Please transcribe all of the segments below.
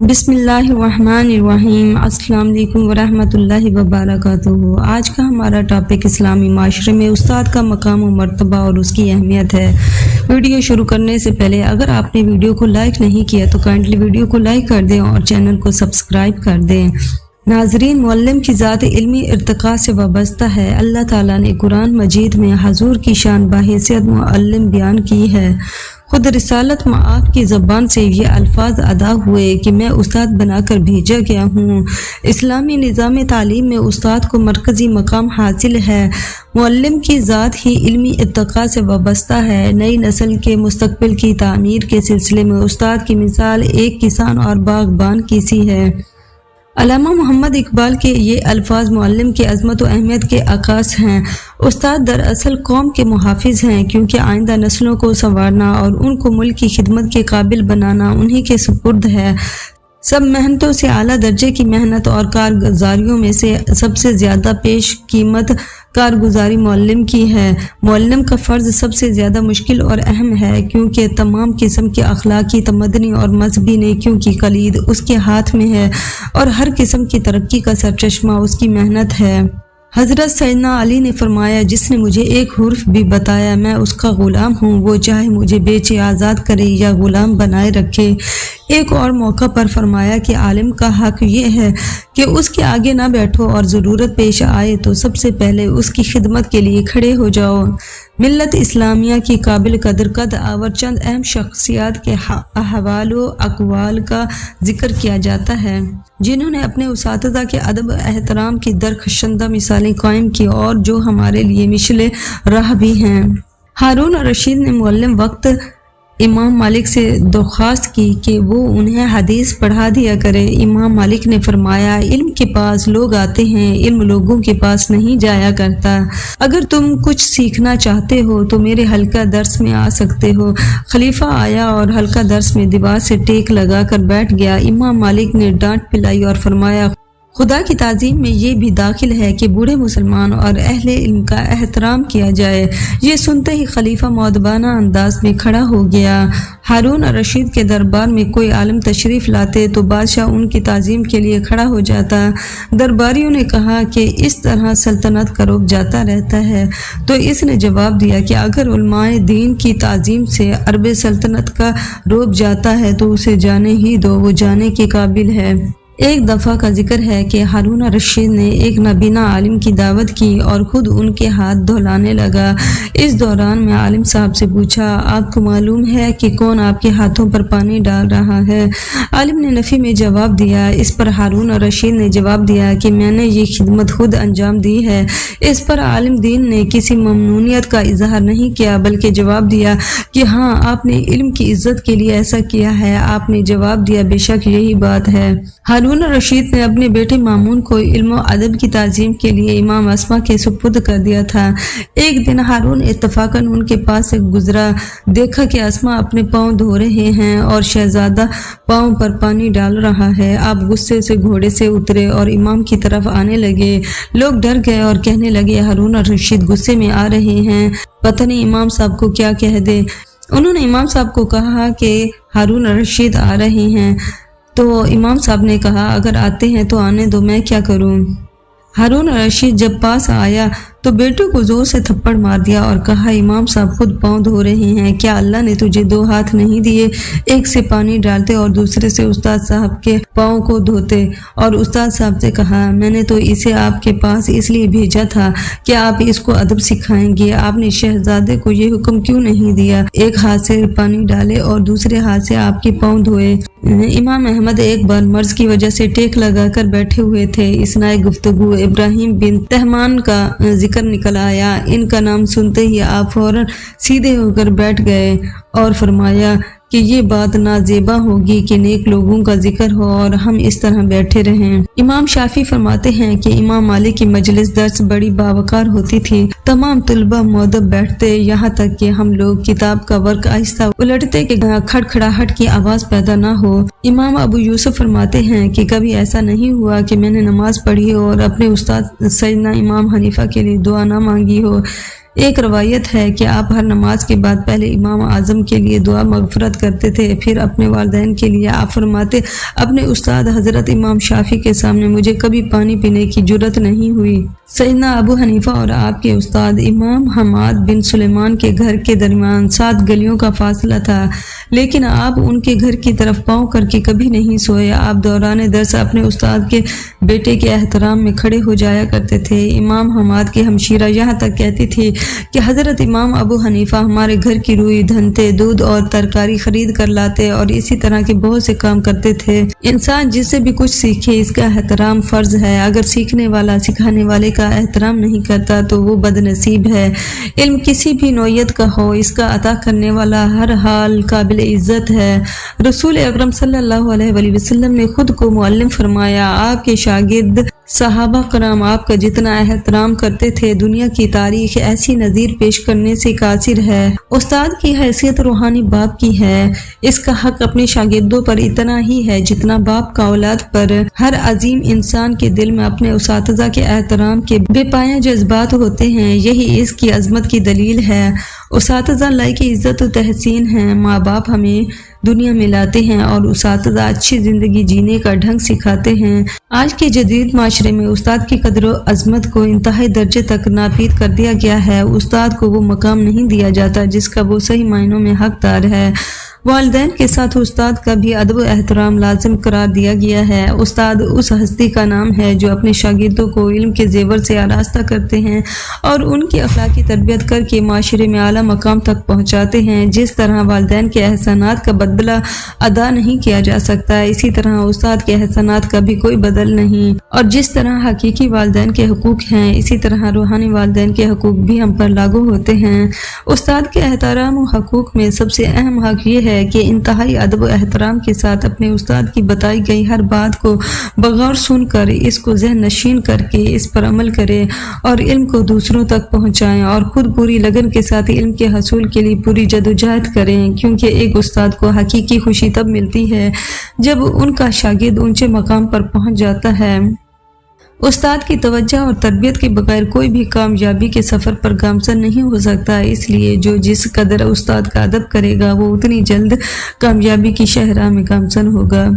بسم اللہ الرحمن الرحیم۔ السلام علیکم ورحمۃ اللہ وبرکاتہ۔ آج کا ہمارا ٹاپک اسلامی معاشرے میں استاد کا مقام و مرتبہ اور اس کی اہمیت ہے۔ ویڈیو شروع کرنے سے پہلے اگر آپ نے ویڈیو کو لائک نہیں کیا تو کائنڈلی ویڈیو کو لائک کر دیں اور چینل کو سبسکرائب کر دیں۔ ناظرین، معلم کی ذات علمی ارتقاء سے وابستہ ہے۔ اللہ تعالیٰ نے قرآن مجید میں حضور کی شان بحیثیت معلم بیان کی ہے۔ خود رسالت مآب کی زبان سے یہ الفاظ ادا ہوئے کہ میں استاد بنا کر بھیجا گیا ہوں۔ اسلامی نظام تعلیم میں استاد کو مرکزی مقام حاصل ہے۔ معلم کی ذات ہی علمی ارتقاء سے وابستہ ہے۔ نئی نسل کے مستقبل کی تعمیر کے سلسلے میں استاد کی مثال ایک کسان اور باغبان کی سی ہے۔ علامہ محمد اقبال کے یہ الفاظ معلم کی عظمت و اہمیت کے عکاس ہیں۔ استاد دراصل قوم کے محافظ ہیں، کیونکہ آئندہ نسلوں کو سنوارنا اور ان کو ملک کی خدمت کے قابل بنانا انہی کے سپرد ہے۔ سب محنتوں سے اعلیٰ درجے کی محنت اور کارگزاریوں میں سے سب سے زیادہ پیش قیمت کارگزاری معلم کی ہے۔ معلم کا فرض سب سے زیادہ مشکل اور اہم ہے، کیونکہ تمام قسم کی اخلاقی، تمدنی اور مذہبی نیکیوں کی کلید اس کے ہاتھ میں ہے اور ہر قسم کی ترقی کا سرچشمہ اس کی محنت ہے۔ حضرت سیدنا علی نے فرمایا، جس نے مجھے ایک حرف بھی بتایا میں اس کا غلام ہوں، وہ چاہے مجھے بیچے آزاد کرے یا غلام بنائے رکھے۔ ایک اور موقع پر فرمایا کہ عالم کا حق یہ ہے کہ اس کے آگے نہ بیٹھو اور ضرورت پیش آئے تو سب سے پہلے اس کی خدمت کے لیے کھڑے ہو جاؤ۔ ملت اسلامیہ کی قابل قدر قد آور چند اہم شخصیات کے احوال و اقوال کا ذکر کیا جاتا ہے، جنہوں نے اپنے اساتذہ کے ادب و احترام کی درخشندہ مثالیں قائم کی اور جو ہمارے لیے مشعل راہ بھی ہیں۔ ہارون رشید نے معلم وقت امام مالک سے درخواست کی کہ وہ انہیں حدیث پڑھا دیا کرے۔ امام مالک نے فرمایا، علم کے پاس لوگ آتے ہیں، علم لوگوں کے پاس نہیں جایا کرتا۔ اگر تم کچھ سیکھنا چاہتے ہو تو میرے حلقہ درس میں آ سکتے ہو۔ خلیفہ آیا اور حلقہ درس میں دیوار سے ٹیک لگا کر بیٹھ گیا۔ امام مالک نے ڈانٹ پلائی اور فرمایا، خدا کی تعظیم میں یہ بھی داخل ہے کہ بوڑھے مسلمان اور اہل علم کا احترام کیا جائے۔ یہ سنتے ہی خلیفہ مؤدبانہ انداز میں کھڑا ہو گیا۔ ہارون رشید کے دربار میں کوئی عالم تشریف لاتے تو بادشاہ ان کی تعظیم کے لیے کھڑا ہو جاتا۔ درباریوں نے کہا کہ اس طرح سلطنت کا رخ جاتا رہتا ہے، تو اس نے جواب دیا کہ اگر علماء دین کی تعظیم سے عرب سلطنت کا رخ جاتا ہے تو اسے جانے ہی دو، وہ جانے کے قابل ہے۔ ایک دفعہ کا ذکر ہے کہ ہارون رشید نے ایک نابینا عالم کی دعوت کی اور خود ان کے ہاتھ دھلانے لگا۔ اس دوران میں عالم صاحب سے پوچھا، آپ کو معلوم ہے کہ کون آپ کے ہاتھوں پر پانی ڈال رہا ہے؟ عالم نے نفی میں جواب دیا۔ اس پر ہارون رشید نے جواب دیا کہ میں نے یہ خدمت خود انجام دی ہے۔ اس پر عالم دین نے کسی ممنونیت کا اظہار نہیں کیا، بلکہ جواب دیا کہ ہاں، آپ نے علم کی عزت کے لیے ایسا کیا ہے۔ آپ نے جواب دیا، بے شک یہی بات ہے۔ ہارون رشید نے اپنے بیٹے مامون کو علم و ادب کی تعظیم کے لیے امام اسما کے سپرد کر دیا تھا۔ ایک دن ہارون اتفاقاً ان کے پاس سے گزرا، دیکھا کہ اسما اپنے پاؤں دھو رہے ہیں اور شہزادہ پاؤں پر پانی ڈال رہا ہے۔ آپ غصے سے گھوڑے سے اترے اور امام کی طرف آنے لگے۔ لوگ ڈر گئے اور کہنے لگے، ہارون رشید غصے میں آ رہے ہیں، پتہ نہیں امام صاحب کو کیا کہہ دے۔ انہوں نے امام صاحب کو کہا کہ ہارون رشید آ رہے ہیں، تو امام صاحب نے کہا، اگر آتے ہیں تو آنے دو، میں کیا کروں؟ ہارون رشید جب پاس آیا تو بیٹے کو زور سے تھپڑ مار دیا اور کہا، امام صاحب خود پاؤں دھو رہے ہیں، کیا اللہ نے تجھے دو ہاتھ نہیں دیے؟ ایک سے پانی ڈالتے اور دوسرے سے استاد صاحب کے پاؤں کو دھوتے؟ اور استاد صاحب سے کہا، میں نے تو اسے آپ کے پاس اس لیے بھیجا تھا کہ آپ اس کو ادب سکھائیں گے، آپ نے شہزادے کو یہ حکم کیوں نہیں دیا ایک ہاتھ سے پانی ڈالے اور دوسرے ہاتھ سے آپ کے پاؤں دھوئے؟ امام احمد ایک بار مرض کی وجہ سے ٹیک لگا کر بیٹھے ہوئے تھے۔ اثناء گفتگو ابراہیم بن تہمان کا ذکر نکل آیا۔ ان کا نام سنتے ہی آپ فوراً سیدھے ہو کر بیٹھ گئے اور فرمایا کہ یہ بات نازیبا ہوگی کہ نیک لوگوں کا ذکر ہو اور ہم اس طرح بیٹھے رہیں۔ امام شافعی فرماتے ہیں کہ امام مالک کی مجلس درس بڑی باوقار ہوتی تھی۔ تمام طلبہ مؤدب بیٹھتے، یہاں تک کہ ہم لوگ کتاب کا ورق آہستہ الٹتے کہ کھڑکھڑاہٹ کی آواز پیدا نہ ہو۔ امام ابو یوسف فرماتے ہیں کہ کبھی ایسا نہیں ہوا کہ میں نے نماز پڑھی اور اپنے استاد سیدنا امام حنیفہ کے لیے دعا نہ مانگی ہو۔ ایک روایت ہے کہ آپ ہر نماز کے بعد پہلے امام اعظم کے لیے دعا مغفرت کرتے تھے، پھر اپنے والدین کے لیے۔ آپ فرماتے، اپنے استاد حضرت امام شافعی کے سامنے مجھے کبھی پانی پینے کی جرت نہیں ہوئی۔ سیدنا ابو حنیفہ اور آپ کے استاد امام حماد بن سلیمان کے گھر کے درمیان 7 گلیوں کا فاصلہ تھا، لیکن آپ ان کے گھر کی طرف پاؤں کر کے کبھی نہیں سوئے۔ آپ دوران درس اپنے استاد کے بیٹے کے احترام میں کھڑے ہو جایا کرتے تھے۔ امام حماد کی ہمشیرہ یہاں تک کہتی تھی کہ حضرت امام ابو حنیفہ ہمارے گھر کی روئی، دھنتے، دودھ اور ترکاری خرید کر لاتے اور اسی طرح کے بہت سے کام کرتے تھے۔ انسان جس سے بھی کچھ سیکھے اس کا احترام فرض ہے، اگر سیکھنے والا سکھانے والے کا احترام نہیں کرتا تو وہ بد نصیب ہے۔ علم کسی بھی نوعیت کا ہو، اس کا عطا کرنے والا ہر حال قابل عزت ہے۔ رسول اکرم صلی اللہ علیہ وآلہ وسلم نے خود کو معلم فرمایا۔ آپ کے شاگرد صحابہ کرام آپ کا جتنا احترام کرتے تھے، دنیا کی تاریخ ایسی نظیر پیش کرنے سے قاصر ہے۔ استاد کی حیثیت روحانی باپ کی ہے، اس کا حق اپنے شاگردوں پر اتنا ہی ہے جتنا باپ کا اولاد پر۔ ہر عظیم انسان کے دل میں اپنے اساتذہ کے احترام کے بے پایہ جذبات ہوتے ہیں، یہی اس کی عظمت کی دلیل ہے۔ اساتذہ لائق عزت و تحسین ہیں۔ ماں باپ ہمیں دنیا میں لاتے ہیں اور اساتذہ اچھی زندگی جینے کا ڈھنگ سکھاتے ہیں۔ آج کے جدید معاشرے میں استاد کی قدر و عظمت کو انتہائی درجے تک ناپید کر دیا گیا ہے۔ استاد کو وہ مقام نہیں دیا جاتا جس کا وہ صحیح معنوں میں حقدار ہے۔ والدین کے ساتھ استاد کا بھی ادب و احترام لازم قرار دیا گیا ہے۔ استاد اس ہستی کا نام ہے جو اپنے شاگردوں کو علم کے زیور سے آراستہ کرتے ہیں اور ان کی اخلاقی تربیت کر کے معاشرے میں اعلیٰ مقام تک پہنچاتے ہیں۔ جس طرح والدین کے احسانات کا بدلہ ادا نہیں کیا جا سکتا، اسی طرح استاد کے احسانات کا بھی کوئی بدل نہیں، اور جس طرح حقیقی والدین کے حقوق ہیں اسی طرح روحانی والدین کے حقوق بھی ہم پر لاگو ہوتے ہیں۔ استاد کے احترام و حقوق میں سب سے اہم حق یہ ہے کہ انتہائی ادب و احترام کے ساتھ اپنے استاد کی بتائی گئی ہر بات کو بغور سن کر اس کو ذہن نشین کر کے اس پر عمل کرے اور علم کو دوسروں تک پہنچائیں، اور خود پوری لگن کے ساتھ علم کے حصول کے لیے پوری جدوجہد کریں، کیونکہ ایک استاد کو حقیقی خوشی تب ملتی ہے جب ان کا شاگرد اونچے مقام پر پہنچ جاتا ہے۔ استاد کی توجہ اور تربیت کے بغیر کوئی بھی کامیابی کے سفر پر گامزن نہیں ہو سکتا، اس لیے جو جس قدر استاد کا ادب کرے گا وہ اتنی جلد کامیابی کی شاہراہ میں گامزن ہوگا۔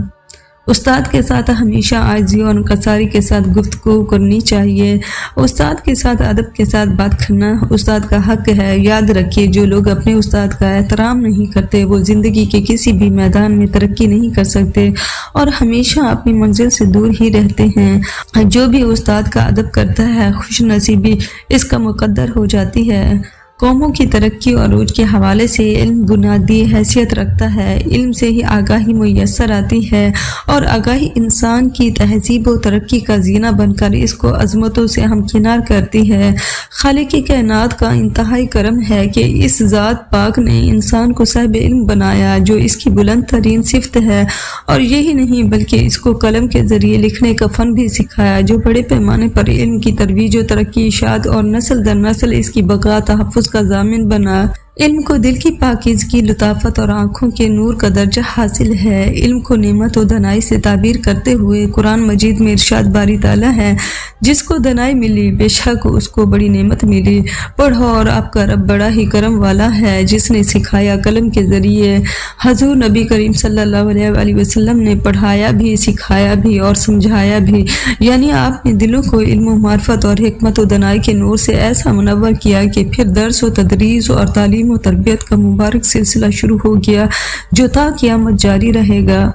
استاد کے ساتھ ہمیشہ عاجزی اور انکساری کے ساتھ گفتگو کرنی چاہیے۔ استاد کے ساتھ ادب کے ساتھ بات کرنا استاد کا حق ہے۔ یاد رکھیے، جو لوگ اپنے استاد کا احترام نہیں کرتے وہ زندگی کے کسی بھی میدان میں ترقی نہیں کر سکتے اور ہمیشہ اپنی منزل سے دور ہی رہتے ہیں۔ جو بھی استاد کا ادب کرتا ہے خوش نصیبی اس کا مقدر ہو جاتی ہے۔ قوموں کی ترقی اور عروج کے حوالے سے علم بنیادی حیثیت رکھتا ہے۔ علم سے ہی آگاہی میسر آتی ہے اور آگاہی انسان کی تہذیب و ترقی کا زینہ بن کر اس کو عظمتوں سے ہمکنار کرتی ہے۔ خالق کائنات کا انتہائی کرم ہے کہ اس ذات پاک نے انسان کو صاحب علم بنایا، جو اس کی بلند ترین صفت ہے، اور یہی نہیں بلکہ اس کو قلم کے ذریعے لکھنے کا فن بھی سکھایا، جو بڑے پیمانے پر علم کی ترویج و ترقی، اشاعت اور نسل در نسل اس کی بقا تحفظ کا ضامن بنا۔ علم کو دل کی پاکیزگی، لطافت اور آنکھوں کے نور کا درجہ حاصل ہے۔ علم کو نعمت و دنائی سے تعبیر کرتے ہوئے قرآن مجید میں ارشاد باری تعالیٰ ہے، جس کو دنائی ملی بے شک اس کو بڑی نعمت ملی۔ پڑھو اور آپ کا رب بڑا ہی کرم والا ہے، جس نے سکھایا قلم کے ذریعے۔ حضور نبی کریم صلی اللہ علیہ وآلہ وسلم نے پڑھایا بھی، سکھایا بھی اور سمجھایا بھی، یعنی آپ نے دلوں کو علم و معرفت اور حکمت و دنائی کے نور سے ایسا منور کیا کہ پھر درس و تدریس اور تعلیم و تربیت کا مبارک سلسلہ شروع ہو گیا جو تا قیامت جاری رہے گا۔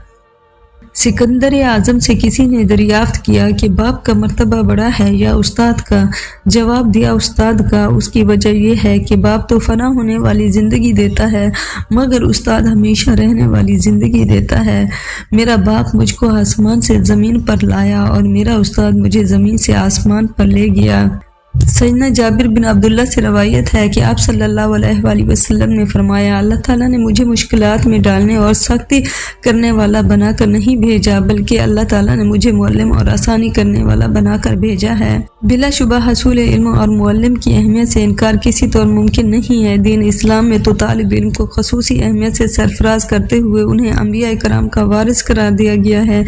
سکندر اعظم سے کسی نے دریافت کیا کہ باپ کا مرتبہ بڑا ہے یا استاد کا؟ جواب دیا استاد کا۔ اس کی وجہ یہ ہے کہ باپ تو فنا ہونے والی زندگی دیتا ہے مگر استاد ہمیشہ رہنے والی زندگی دیتا ہے۔ میرا باپ مجھ کو آسمان سے زمین پر لایا اور میرا استاد مجھے زمین سے آسمان پر لے گیا۔ سیدنا جابر بن عبداللہ سے روایت ہے کہ آپ صلی اللہ علیہ وآلہ وسلم نے فرمایا، اللہ تعالیٰ نے مجھے مشکلات میں ڈالنے اور سختی کرنے والا بنا کر نہیں بھیجا، بلکہ اللہ تعالیٰ نے مجھے معلم اور آسانی کرنے والا بنا کر بھیجا ہے۔ بلا شبہ حصول علم اور معلم کی اہمیت سے انکار کسی طور ممکن نہیں ہے۔ دین اسلام میں تو طالب علم کو خصوصی اہمیت سے سرفراز کرتے ہوئے انہیں انبیاء کرام کا وارث قرار دیا گیا ہے۔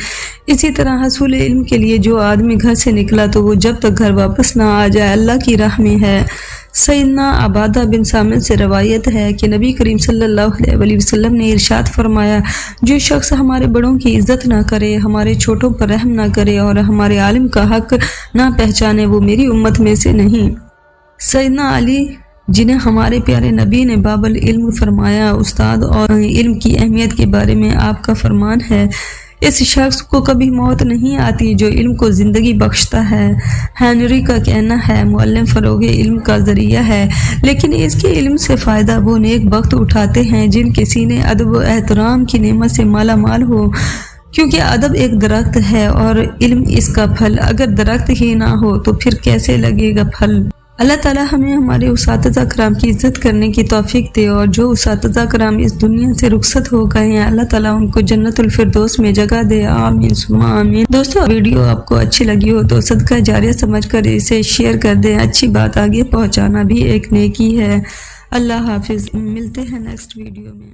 اسی طرح حصول علم کے لیے جو آدمی گھر سے نکلا تو وہ جب تک گھر واپس نہ آ جائے اللہ کی راہ میں ہے۔ سیدنا عبادہ بن سامت سے روایت ہے کہ نبی کریم صلی اللہ علیہ وسلم نے ارشاد فرمایا، جو شخص ہمارے بڑوں کی عزت نہ کرے، ہمارے چھوٹوں پر رحم نہ کرے اور ہمارے عالم کا حق نہ پہچانے، وہ میری امت میں سے نہیں۔ سیدنا علی جنہیں ہمارے پیارے نبی نے باب العلم فرمایا، استاد اور علم کی اہمیت کے بارے میں آپ کا فرمان ہے، اس شخص کو کبھی موت نہیں آتی جو علم کو زندگی بخشتا ہے۔ ہینری کا کہنا ہے، معلم فروغ علم کا ذریعہ ہے، لیکن اس کے علم سے فائدہ وہ نیک بخت اٹھاتے ہیں جن کے سینے ادب و احترام کی نعمت سے مالا مال ہو، کیونکہ ادب ایک درخت ہے اور علم اس کا پھل۔ اگر درخت ہی نہ ہو تو پھر کیسے لگے گا پھل؟ اللہ تعالی ہمیں ہمارے اساتذہ کرام کی عزت کرنے کی توفیق دے، اور جو اساتذہ کرام اس دنیا سے رخصت ہو گئے ہیں اللہ تعالیٰ ان کو جنت الفردوس میں جگہ دے، آمین ثم آمین۔ دوستو، ویڈیو آپ کو اچھی لگی ہو تو صدقہ جاریہ سمجھ کر اسے شیئر کر دیں، اچھی بات آگے پہنچانا بھی ایک نیکی ہے۔ اللہ حافظ، ملتے ہیں نیکسٹ ویڈیو میں۔